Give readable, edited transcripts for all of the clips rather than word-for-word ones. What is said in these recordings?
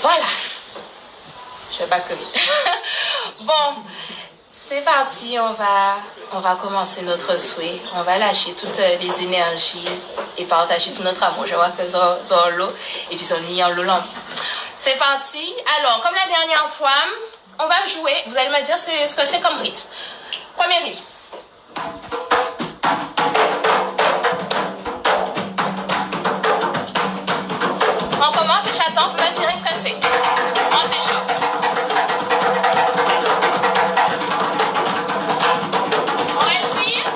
Voilà. Je vais pas pleurer. Bon, c'est parti. On va commencer notre souhait. On va lâcher toutes les énergies et partager tout notre amour. Je vois que c'est l'eau et puis on y a l'eau. C'est parti. Alors, comme la dernière fois, on va jouer. Vous allez me dire ce que c'est comme rythme. Premier rythme. On commence et j'attends, vous me direz ce que c'est. On s'échauffe. On respire.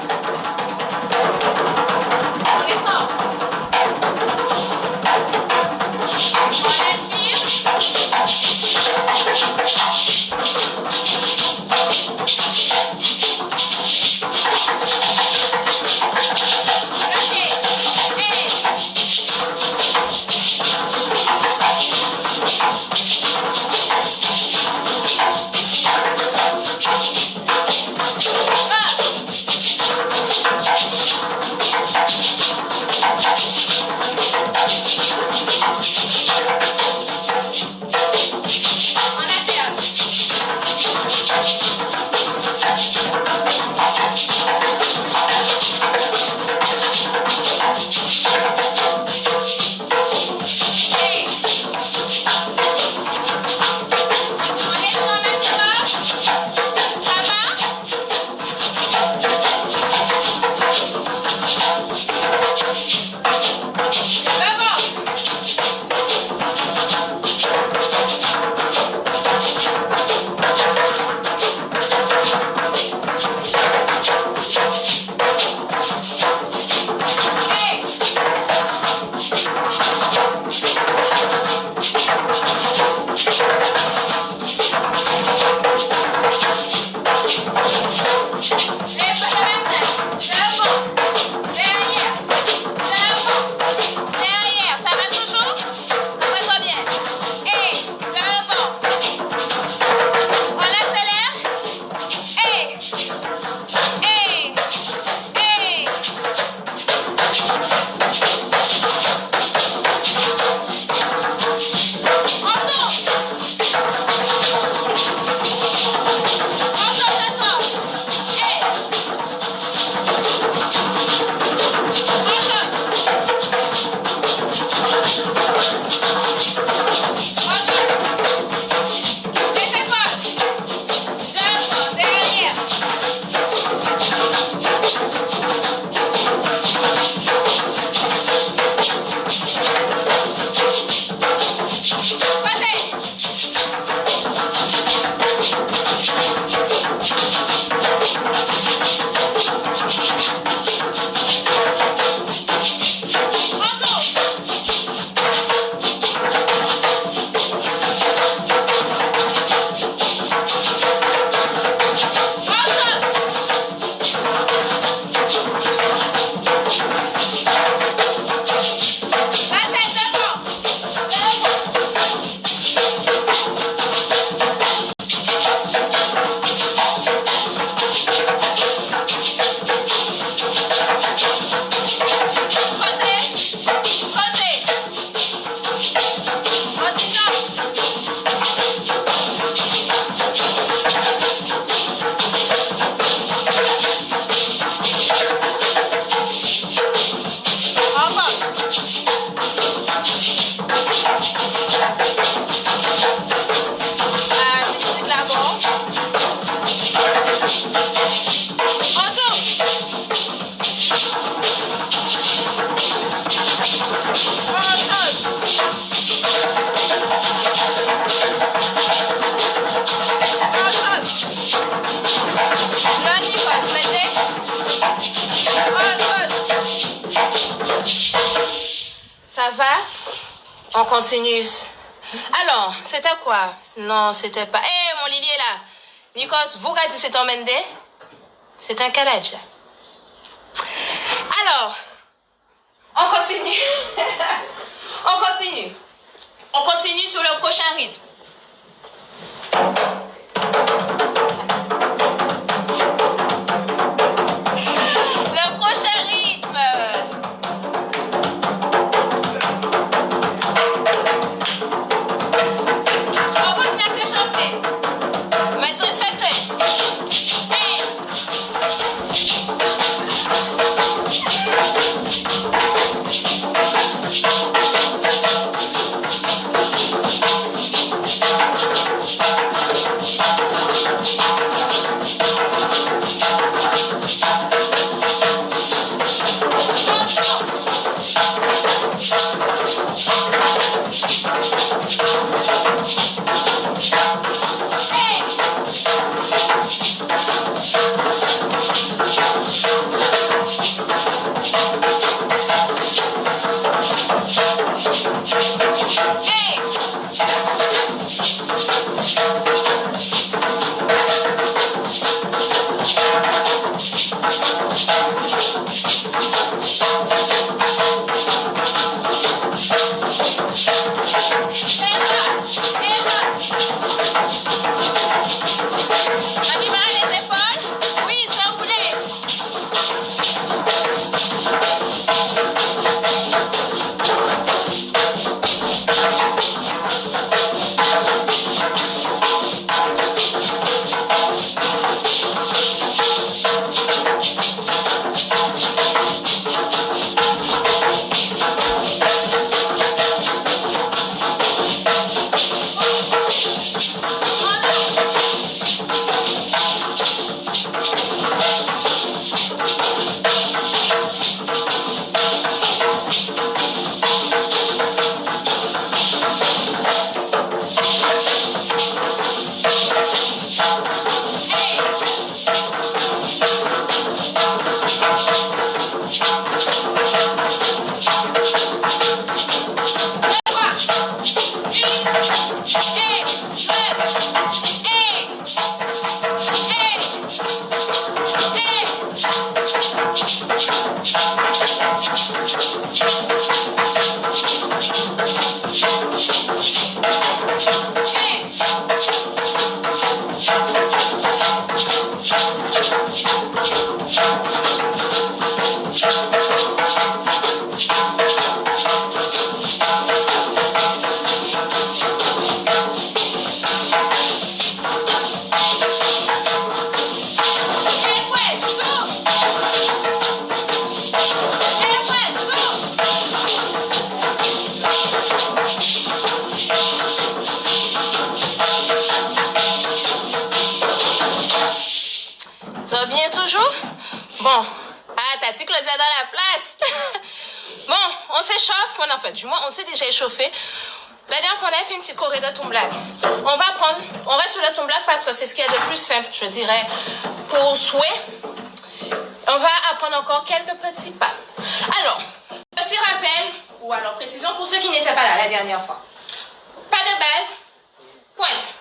On descend. On respire. Ça va? On continue. Alors, c'était quoi? Non, c'était pas... Hé, mon Lily est là. Nikos, vous qui c'est ton Mende? C'est un Canadien. Alors, on continue. On continue sur le prochain rythme. Le prochain rythme. Ça va bien toujours? Bon. Ah, t'as-tu Claudia dans la place? Bon, on s'échauffe. En fait, du moins, on s'est déjà échauffé. La dernière fois, on a fait une petite choré de tomblac. On va sur le tomblac parce que c'est ce qu'il y a de plus simple, je dirais, pour souhait. On va apprendre encore quelques petits pas. Alors, petit rappel, ou alors précision pour ceux qui n'étaient pas là la dernière fois. Pas de base, pointe.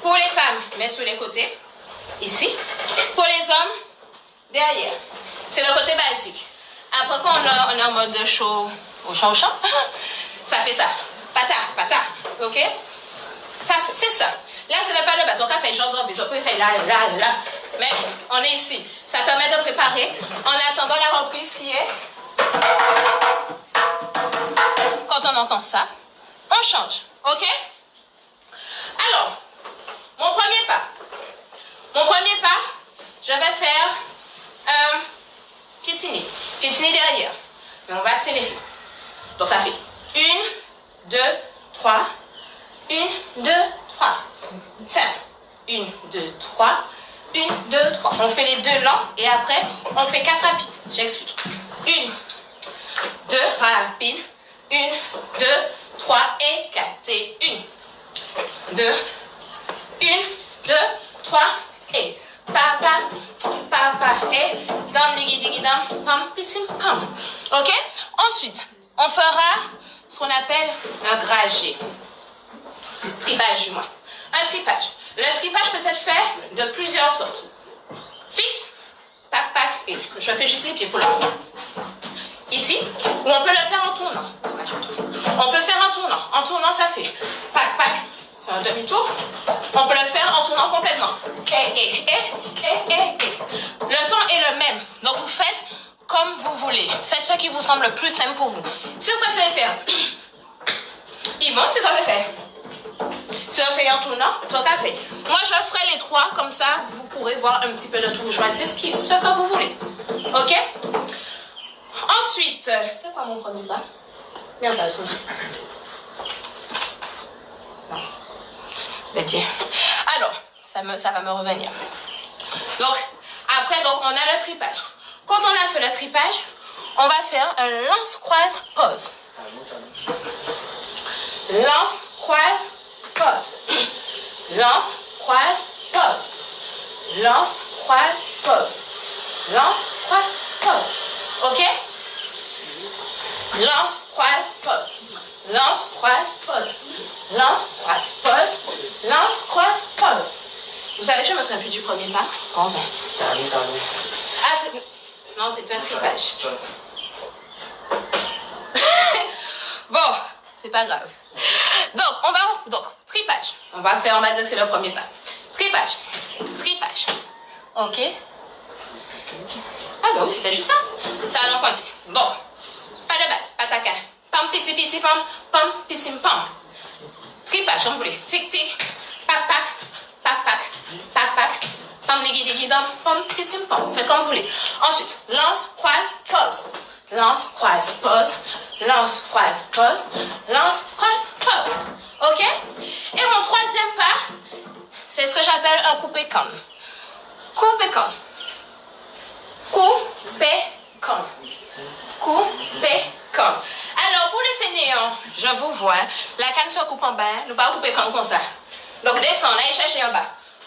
Pour les femmes, mais sur les côtés, ici. Pour les hommes, derrière. C'est le côté basique. Après, quand on est en mode chaud, au champ, ça fait ça. Pata, ok? Ça, c'est ça. Là, ce n'est pas le base. On peut faire genre, on peut faire là. Mais on est ici. Ça permet de préparer en attendant la reprise qui est. Quand on entend ça, on change, ok? Alors, mon premier pas, je vais faire un piétiner derrière. Mais on va accélérer. Donc ça fait 1, 2, 3, 1, 2, 3. Simple. 1, 2, 3, 1, 2, 3. On fait les deux lents et après, on fait 4 rapides. J'explique. 1, 2, rapide. 1, 2, 3 et 4. Et 1, 2, 1, 2, 3 et papa, et dam, digi, dam, pam, pitim, pam. Ok? Ensuite, on fera ce qu'on appelle un gragé. Tripage du moins. Un tripage. Le tripage peut être fait de plusieurs sortes. Fixe, pac, et je fais juste les pieds pour le moment. Ici, ou on peut le faire en tournant. On peut faire en tournant. En tournant, ça fait pac, fait un demi-tour. On peut le faire en tournant complètement. Et. Le temps est le même. Donc, vous faites comme vous voulez. Faites ce qui vous semble le plus simple pour vous. Si vous préférez faire Yvon, c'est ça que je fais. Si on fait en tournant, tout à fait. Moi, je ferai les trois, comme ça, vous pourrez voir un petit peu de tout. Vous choisissez ce que vous voulez. Ok? Ensuite, c'est quoi mon premier pas? Merde, pas non. Ok. Alors, ça va me revenir. Donc, après, on a le tripage. Quand on a fait le tripage, on va faire un lance-croise-pause. Lance-croise, pause. Lance, croise, pause. Lance, croise, pause. Lance, croise, pause. Ok? Lance, croise, pause. Lance, croise, pause. Lance, croise, pause. Lance, croise, pause. Vous savez, je me souviens plus du premier pas. Oh. Ah, c'est... Non, c'est un tripage. Bon, c'est pas grave. Donc, tripage. On va dire que c'est le premier pas. Tripage. Ok? Ah bah oui, c'était juste ça. Talon pointé. Bon. Pas de base, pas ta canne. Pam, piti, pam, piti, pam. Tripage, comme vous voulez. Tic, tic. Pac, pam, digi, dam, pam, piti, pam. Faites comme vous voulez. Ensuite, lance, croise, pause. Lance, croise, pause. Lance, croise, pause. Lance, croise, pause. Ok? Et mon troisième pas, c'est ce que j'appelle un coupé-canne. Coupé-canne. Alors, pour les fainéants, je vous vois, la canne se coupe en bas, nous pas couper canne comme ça. Donc, descend, allez chercher en bas.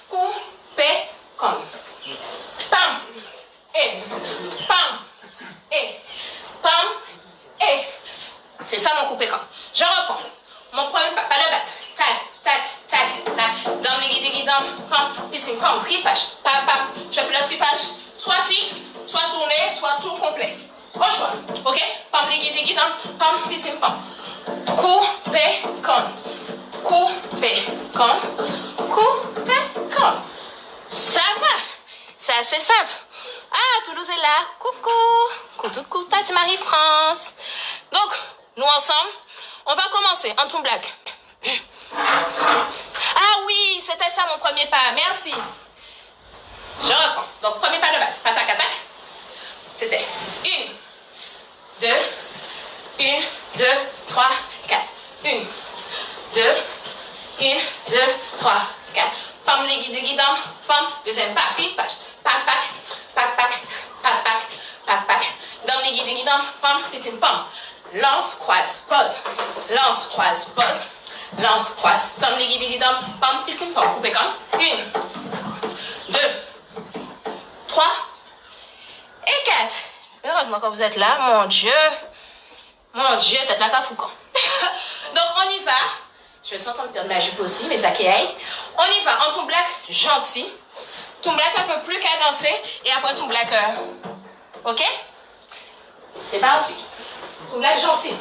Coupé-canne. Pam, et, pam, et, pam, et. C'est ça mon coupé-canne. Je reprends. Mon premier pas de base. Tac, pam, tripage. Pam, pam. Je fais le tripage soit fixe, soit tourné, soit tour complet. Au choix. Ok? Pam, ligui, digui, dam, pam, pitim, pam. Coupé, comme. Coupé, comme. Coupé, comme. Ça va. C'est assez simple. Ah, Toulouse est là. Coucou. Coucou, Tati Marie-France. Donc, nous ensemble, on va commencer en ton blague. Ah oui, c'était ça mon premier pas. Merci. Je reprends. Donc, premier pas de base. Patak, attaque. C'était 1, 2, 1, 2, 3, 4. 1, 2, 1, 2, 3, 4. Pam, ligui, digui, dam, pam. Deuxième pas, tripage. Pac, pac, pac, pac, pac, pac, pac, pac. Dam, ligui, digui, dam, pam, petit pam. Lance, croise, pose. Lance, croise, pose. Lance, croise. Dam, ligui, digui, dam, pam, petit pam. Coupez comme. 1, 2, 3 et 4. Heureusement que vous êtes là, mon Dieu. Mon Dieu, tête là qu'à foucan. Donc, on y va. Je suis en train de perdre ma jupe aussi, mais ça qui aille. On y va en ton black gentil. Ton black un peu plus cadencé. Et après ton black. Ok? C'est parti. Ton black gentil.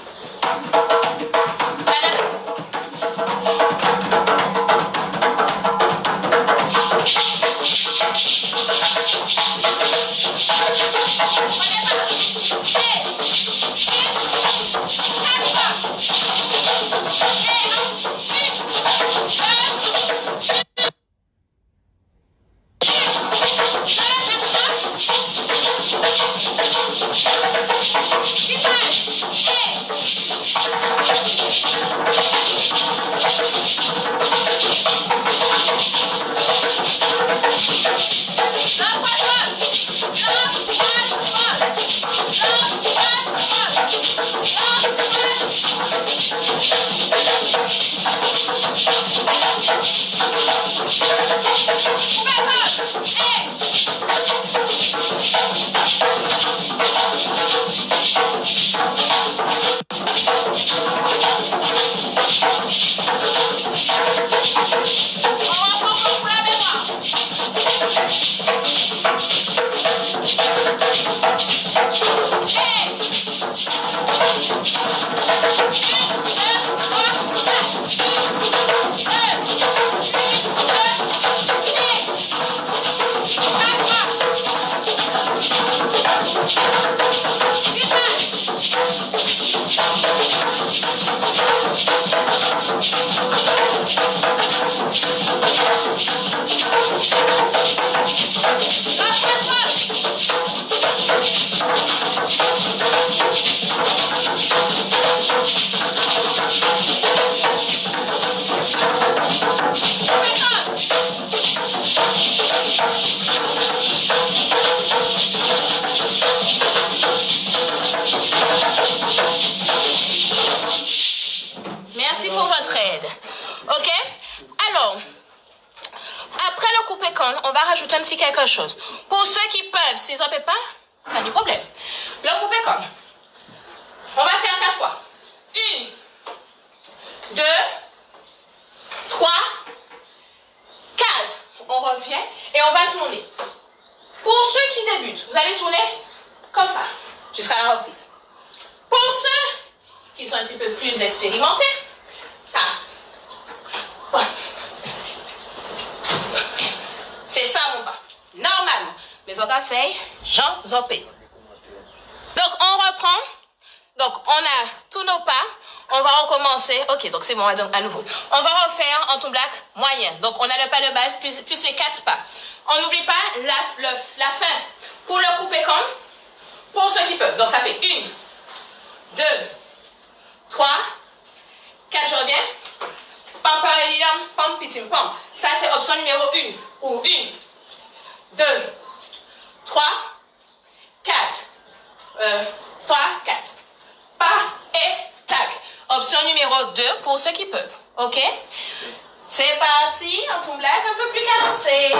Merci pour votre aide. Ok? Alors, après le coupé-con, on va rajouter un petit quelque chose. Pour ceux qui peuvent, s'ils n'en peuvent pas de problème. Le coupé-con, on va faire 4 fois. 1, 2, 3, 4. On revient et on va tourner. Pour ceux qui débutent, vous allez tourner comme ça, jusqu'à la reprise. Pour ceux qui sont un petit peu plus expérimentés, voilà. C'est ça mon pas. Normalement. Mais on a fait Jean Zopé. Donc on reprend. Donc on a tous nos pas. On va recommencer. Ok, donc c'est bon, donc à nouveau. On va refaire en ton black moyen. Donc on a le pas de base plus les 4 pas. On n'oublie pas la fin. Pour le couper comme. Pour ceux qui peuvent. Donc ça fait 1, 2, 3, 4, je reviens. Pam, pam, pam, pitim, pam. Ça, c'est option numéro 1. Ou 1, 2, 3, 4. 3, 4. Pas et tac. Option numéro 2 pour ceux qui peuvent. Ok? C'est parti. On tombe là un peu plus cadencé.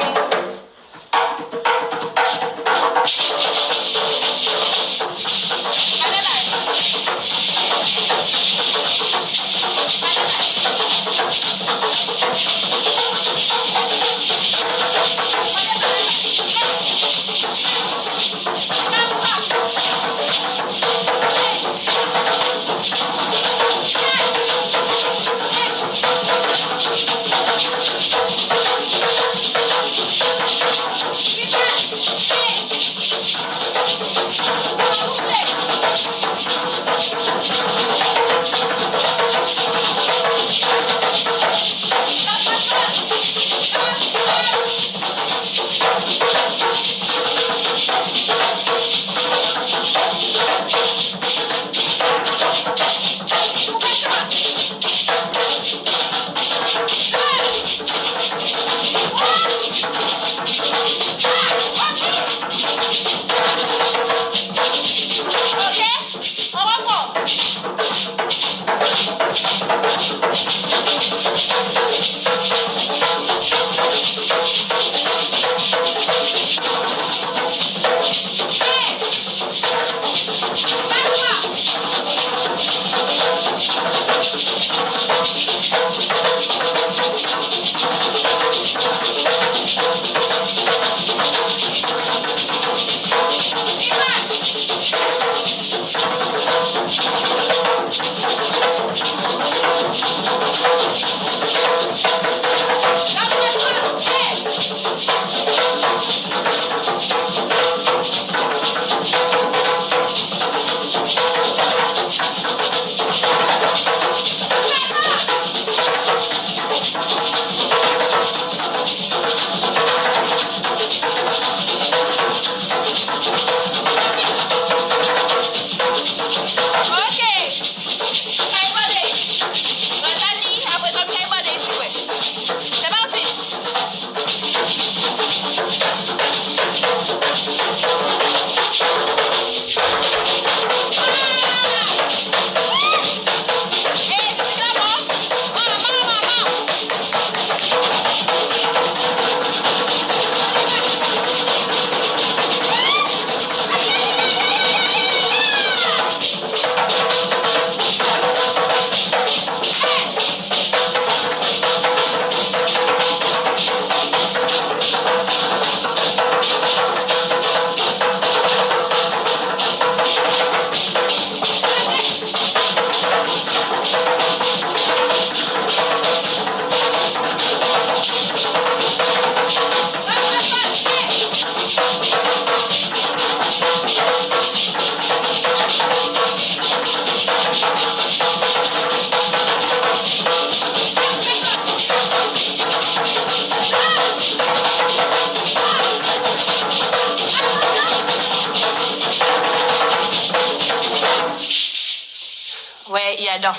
dedans.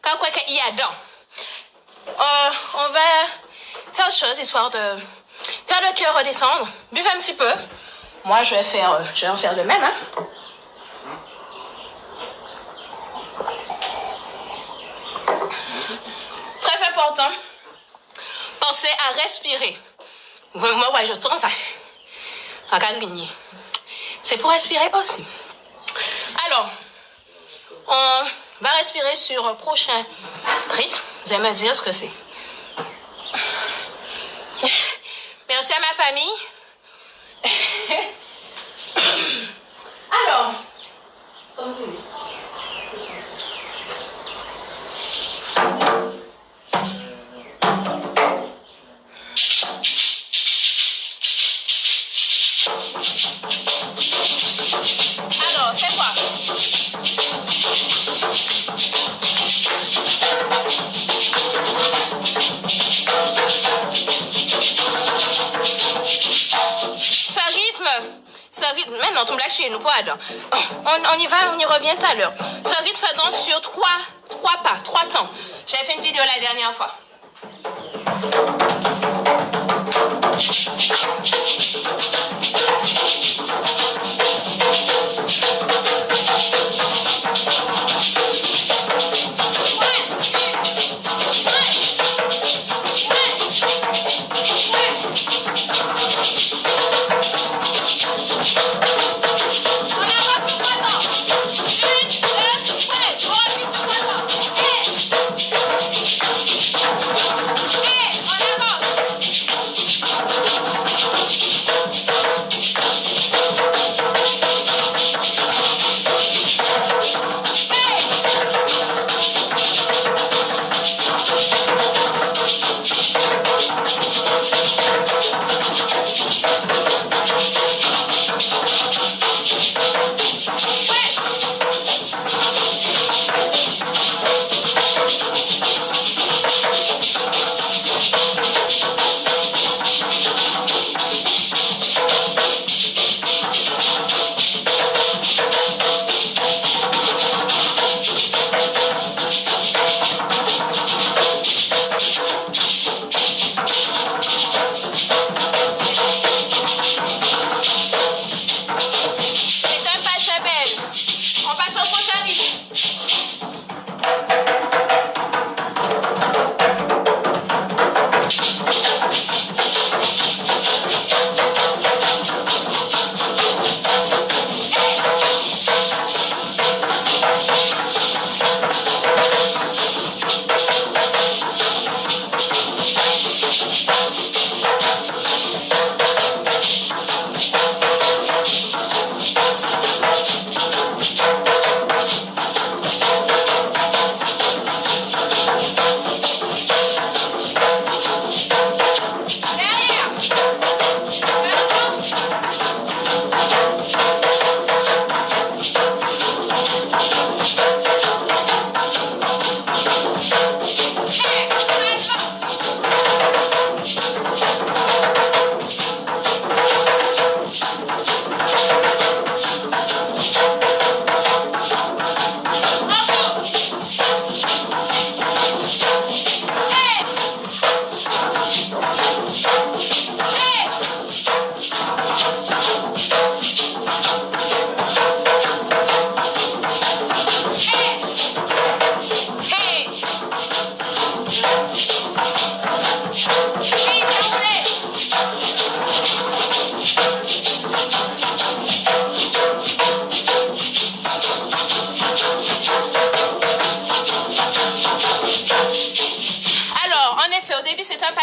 Quand quoi qu'il y a dedans. On va faire autre chose, histoire de faire le cœur redescendre. Buvez un petit peu. Moi, je vais en faire de même. Hein. Très important. Pensez à respirer. Moi, ouais, je tourne ça. C'est pour respirer aussi. Alors, on va respirer sur le prochain rythme. Vous allez me dire ce que c'est. Merci à ma famille. Alors, comme vous voulez. Alors, c'est quoi? Ce rythme, maintenant, tu me lâches chez nous, pas dedans. On y va, on y revient tout à l'heure. Ce rythme se danse sur trois pas, 3 temps. J'avais fait une vidéo la dernière fois.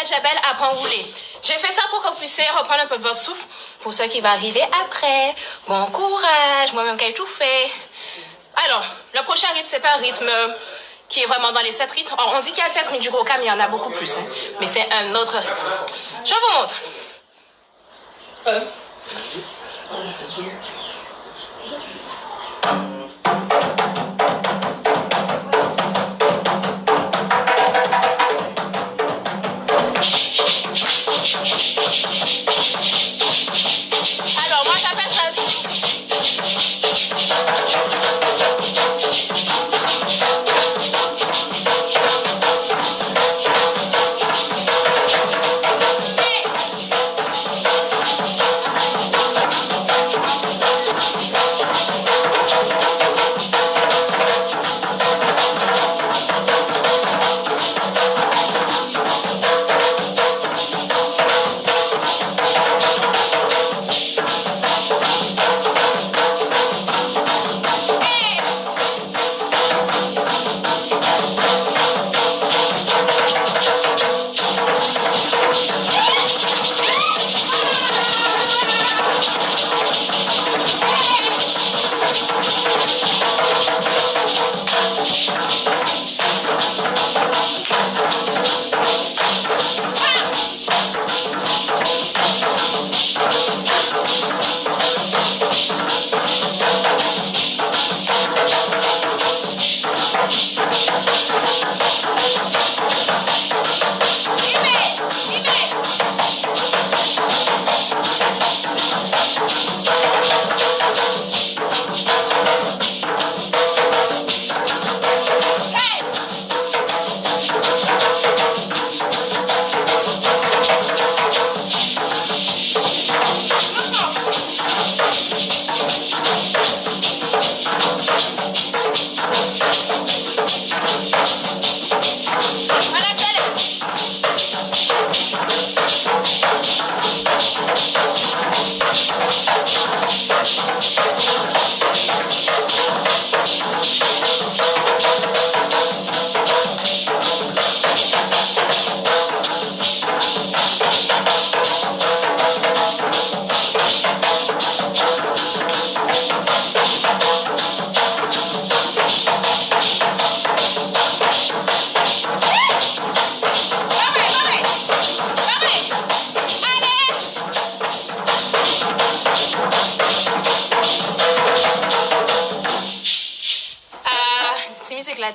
Jabel apprend à rouler. J'ai fait ça pour que vous puissiez reprendre un peu de votre souffle pour ce qui va arriver après. Bon courage, moi-même qui ai tout fait. Alors, le prochain rythme, c'est pas un rythme qui est vraiment dans les 7 rythmes. On dit qu'il y a 7 rythmes du gros cam, mais il y en a beaucoup plus. Hein. Mais c'est un autre rythme. Je vous montre. Alors, moi, j'appelle ça...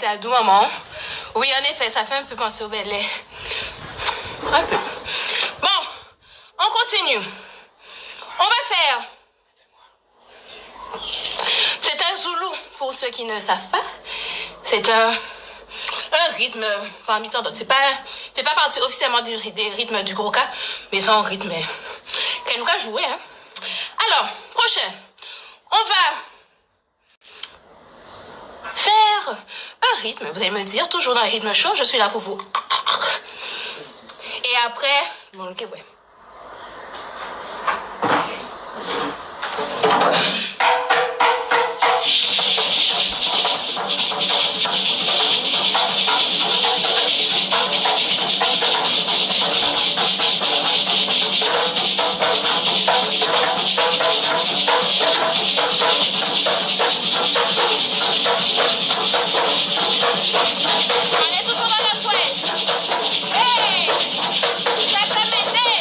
à doux moment. Oui, en effet, ça fait un peu penser au ballet. Un peu. Bon, on continue. On va faire... C'est un zoulou, pour ceux qui ne savent pas. C'est un rythme parmi tant d'autres. C'est pas partie officiellement des rythmes du Gros Cas, mais c'est un rythme qu'elle nous a joué. Hein. Alors, prochain. On va faire un rythme. Vous allez me dire, toujours dans le rythme chaud, je suis là pour vous. Et après, bon, ok, ouais. On est toujours dans la souhait. Hey! Ça peut m'aider.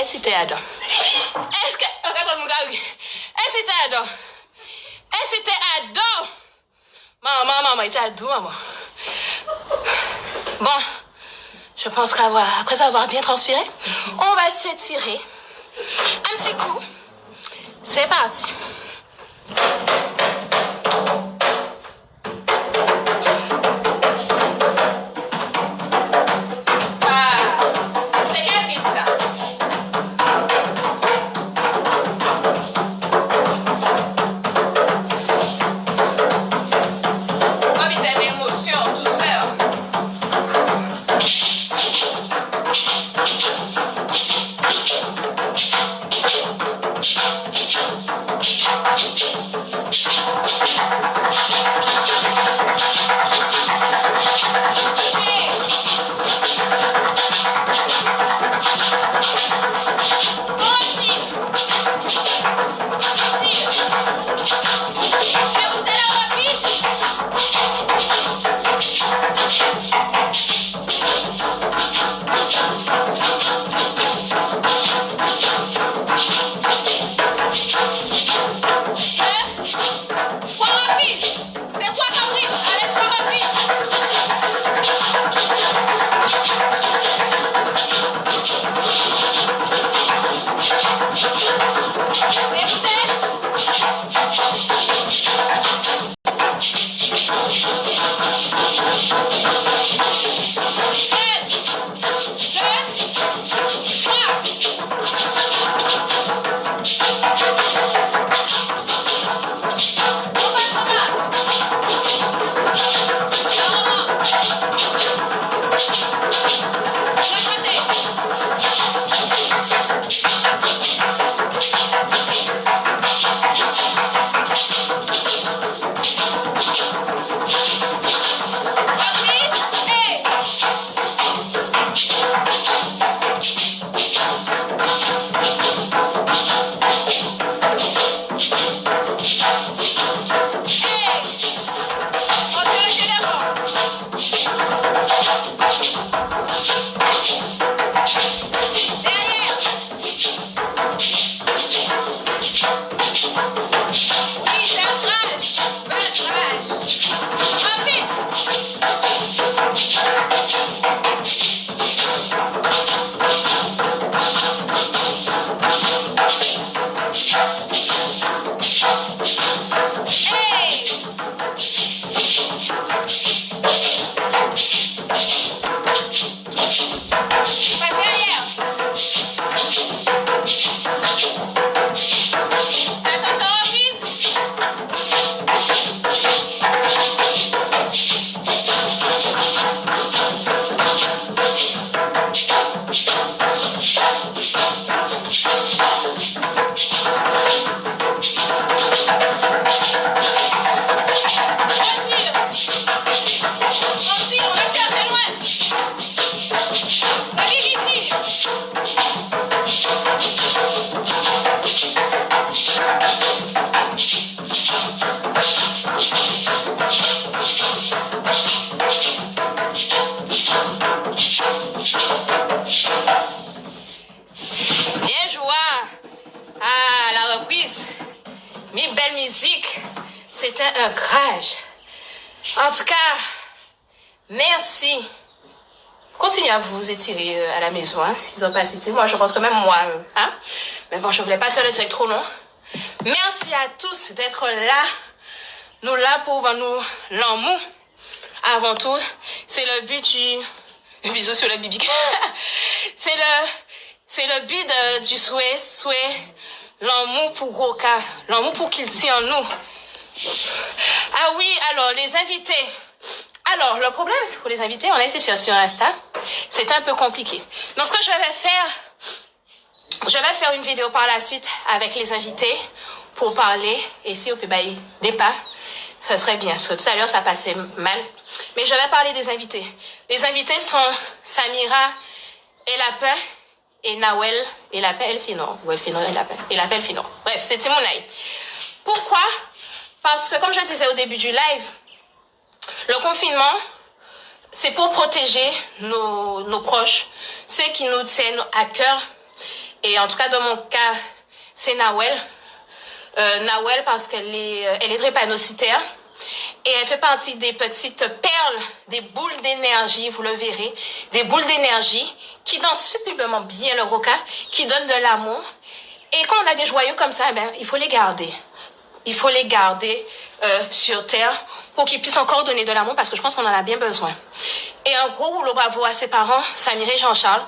C'était Adam. Est-ce que... Regarde mon gars, est-ce que c'était Adam? Est-ce que c'était Adam? Maman, il était Adam, maman. Bon, je pense qu'après avoir bien transpiré, on va s'étirer. Un petit coup. C'est parti. Bien joué à la reprise. Mi belle musique. C'était un crash. En tout cas, merci. Continuez à vous étirer à la maison, hein, s'ils n'ont pas étiré. Moi, je pense que même moi, hein. Mais bon, je ne voulais pas faire le truc trop long. Merci à tous d'être là. Nous là pour nous l'amour. Avant tout, c'est le but du... Bisous sur le bibi. C'est le but du souhait, l'amour pour Roca, l'amour pour qu'il tient en nous. Ah oui, alors, les invités. Alors, le problème pour les invités, on a essayé de faire sur Insta. C'était un peu compliqué. Donc, ce que je vais faire une vidéo par la suite avec les invités pour parler. Et si on peut bailler des pas, ce serait bien. Parce que tout à l'heure, ça passait mal. Mais je vais parler des invités. Les invités sont Samira et Lapin et Nawel et Lapin Elfino. Ou Elfino et Lapin. Et Lapin Elfino. Bref, c'est Timonaï. Pourquoi? Parce que, comme je disais au début du live, le confinement, c'est pour protéger nos proches, ceux qui nous tiennent à cœur. Et en tout cas, dans mon cas, c'est Nawel. Nawel parce qu'elle est drépanocytaire. Et elle fait partie des petites perles, des boules d'énergie, vous le verrez. Des boules d'énergie qui dansent superbement bien le roca, qui donnent de l'amour. Et quand on a des joyaux comme ça, il faut les garder. Il faut les garder sur terre pour qu'ils puissent encore donner de l'amour parce que je pense qu'on en a bien besoin. Et un gros rouleau bravo à ses parents, Samira et Jean-Charles,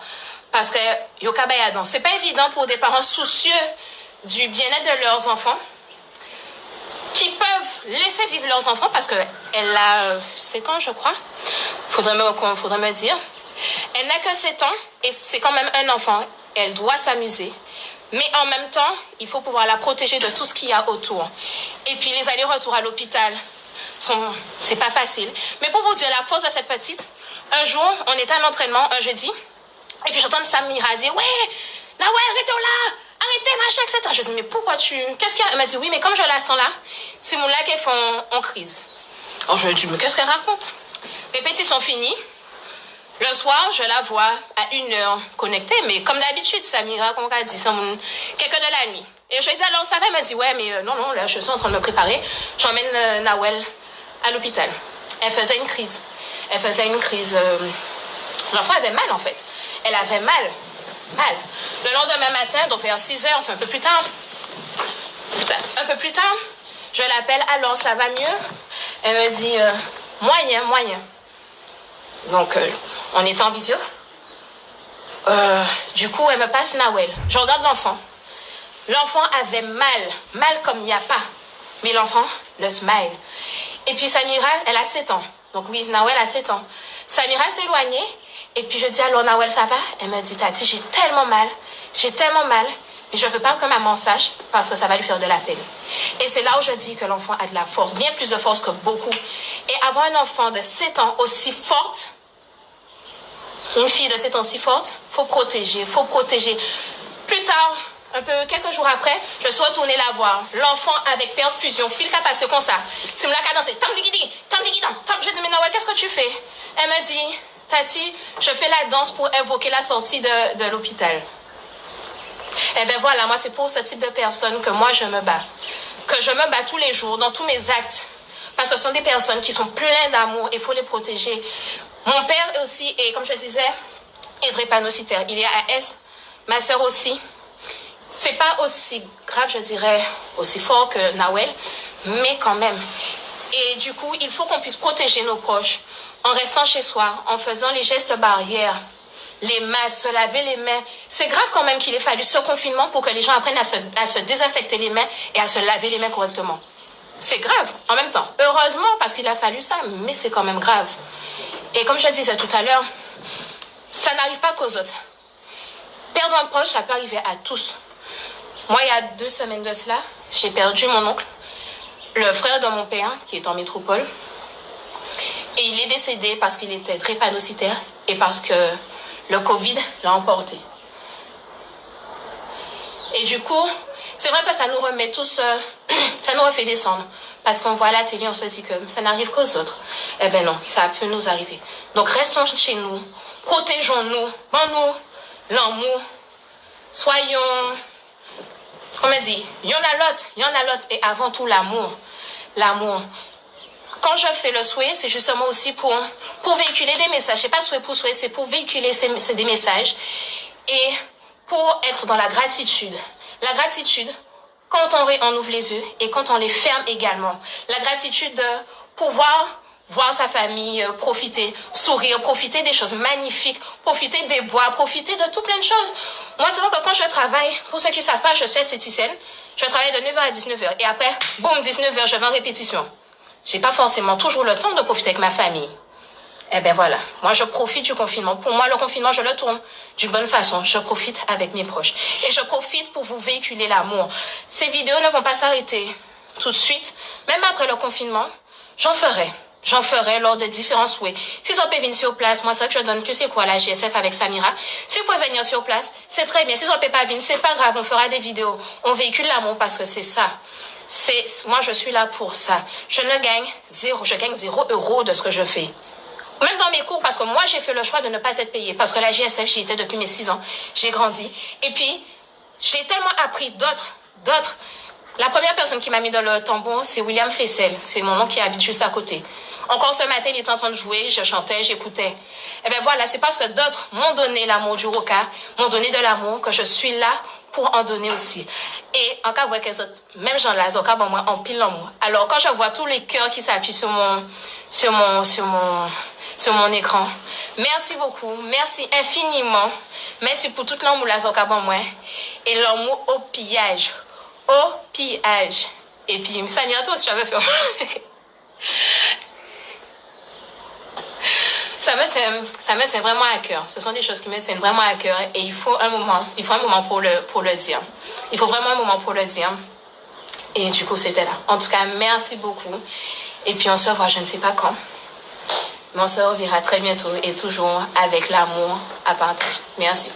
parce que Yoka Bayadan, c'est pas évident pour des parents soucieux du bien-être de leurs enfants qui peuvent laisser vivre leurs enfants parce qu'elle a 7 ans, je crois. Faudrait me dire. Elle n'a que 7 ans et c'est quand même un enfant. Elle doit s'amuser. Mais en même temps, il faut pouvoir la protéger de tout ce qu'il y a autour. Et puis les allers-retours à l'hôpital, c'est pas facile. Mais pour vous dire la force de cette petite, un jour, on était à l'entraînement, un jeudi, et puis j'entends Samira dire, ouais, là, arrêtez là, arrêtez, machin, etc. Je dis, mais pourquoi qu'est-ce qu'il y a? Elle m'a dit, oui, mais comme je la sens là, c'est mon lac qui font en crise. Alors je me dis, mais qu'est-ce qu'elle raconte? Répétition finie. Le soir, je la vois à 1h connectée, mais comme d'habitude, Samira, comme on a dit, c'est quelqu'un de la nuit. Et je lui ai dit, alors ça va? Elle m'a dit, ouais, mais non, là, je suis en train de me préparer. J'emmène Nawel à l'hôpital. Elle faisait une crise. L'enfant avait mal, en fait. Elle avait mal. Le lendemain matin, donc vers 6h, enfin un peu plus tard, je l'appelle, alors ça va mieux? Elle me dit, moyen. Donc, on était en visio. Du coup, elle me passe Nawel. Je regarde l'enfant. L'enfant avait mal comme il n'y a pas. Mais l'enfant, le smile. Et puis Samira, elle a 7 ans. Donc oui, Nawel a 7 ans. Samira s'est éloignée. Et puis je dis, alors Nawel, ça va? Elle me dit, Tati, j'ai tellement mal. Mais je ne veux pas que maman sache parce que ça va lui faire de la peine. Et c'est là où je dis que l'enfant a de la force, bien plus de force que beaucoup. Et avoir un enfant de 7 ans aussi forte, une fille de 7 ans aussi forte, faut protéger. Plus tard, quelques jours après, je suis retournée la voir. L'enfant avec perfusion, fil qu'a passé comme ça. Tu me l'as qu'à danser. Je dis, mais Nawel, qu'est-ce que tu fais? Elle me dit, Tati, je fais la danse pour évoquer la sortie de l'hôpital. Eh bien voilà, moi c'est pour ce type de personnes que moi je me bats. Que je me bats tous les jours, dans tous mes actes. Parce que ce sont des personnes qui sont pleines d'amour et il faut les protéger. Mon père aussi, et comme je disais, est drépanocytaire. Il est AS. Ma soeur aussi. C'est pas aussi grave, je dirais, aussi fort que Nawel, mais quand même. Et du coup, il faut qu'on puisse protéger nos proches en restant chez soi, en faisant les gestes barrières, les masques, se laver les mains. C'est grave quand même qu'il ait fallu ce confinement pour que les gens apprennent à se désinfecter les mains et à se laver les mains correctement. C'est grave en même temps. Heureusement parce qu'il a fallu ça, mais c'est quand même grave. Et comme je disais tout à l'heure, ça n'arrive pas qu'aux autres. Perdre un proche, ça peut arriver à tous. Moi, il y a 2 semaines de cela, j'ai perdu mon oncle, le frère de mon père, qui est en métropole. Et il est décédé parce qu'il était drépanocytaire et parce que le Covid l'a emporté. Et du coup, c'est vrai que ça nous remet tous, ça nous refait descendre. Parce qu'on voit à la télé, on se dit que ça n'arrive qu'aux autres. Eh bien non, ça peut nous arriver. Donc restons chez nous, protégeons-nous, vendons-nous l'amour, soyons, comme on dit, il y en a l'autre, et avant tout l'amour. Quand je fais le souhait, c'est justement aussi pour véhiculer des messages. C'est pas souhait pour souhait, c'est pour véhiculer des messages et pour être dans la gratitude. La gratitude, quand on ouvre les yeux et quand on les ferme également. La gratitude de pouvoir voir sa famille, profiter, sourire, profiter des choses magnifiques, profiter des bois, profiter de tout plein de choses. Moi, c'est vrai que quand je travaille, pour ceux qui savent pas, je suis esthéticienne. Je travaille de 9h à 19h. Et après, boum, 19h, je vais en répétition. J'ai pas forcément toujours le temps de profiter avec ma famille. Eh bien voilà, moi je profite du confinement. Pour moi, le confinement, je le tourne d'une bonne façon. Je profite avec mes proches. Et je profite pour vous véhiculer l'amour. Ces vidéos ne vont pas s'arrêter tout de suite. Même après le confinement, j'en ferai. J'en ferai lors de différents souhaits. Si on peut venir sur place, moi c'est vrai que je donne plus c'est quoi la GSF avec Samira. Si vous pouvez venir sur place, c'est très bien. Si on peut pas venir, c'est pas grave, on fera des vidéos. On véhicule l'amour parce que c'est ça. Moi je suis là pour ça. Je gagne 0 euros de ce que je fais. Même dans mes cours, parce que moi, j'ai fait le choix de ne pas être payée. Parce que la GSF, j'y étais depuis mes 6 ans. J'ai grandi. Et puis, j'ai tellement appris d'autres. La première personne qui m'a mis dans le tambour, c'est William Flessel. C'est mon oncle qui habite juste à côté. Encore ce matin, il était en train de jouer, je chantais, j'écoutais. Et bien voilà, c'est parce que d'autres m'ont donné l'amour du roca, m'ont donné de l'amour, que je suis là pour en donner aussi. Et en cas où les autres, même gens-là, en cas moi, en pile l'amour. Alors quand je vois tous les cœurs qui s'appuient sur mon écran, merci beaucoup, merci infiniment. Merci pour tout l'amour là, moi. Et l'amour au pillage. Au pillage. Et puis, ça vient tout si tu avais fait. Ça me tient vraiment à cœur. Ce sont des choses qui me tiennent vraiment à cœur et il faut un moment pour le dire. Il faut vraiment un moment pour le dire. Et du coup, c'était là. En tout cas, merci beaucoup. Et puis, on se revoit, je ne sais pas quand. Mais on se reverra très bientôt et toujours avec l'amour à partager. Merci.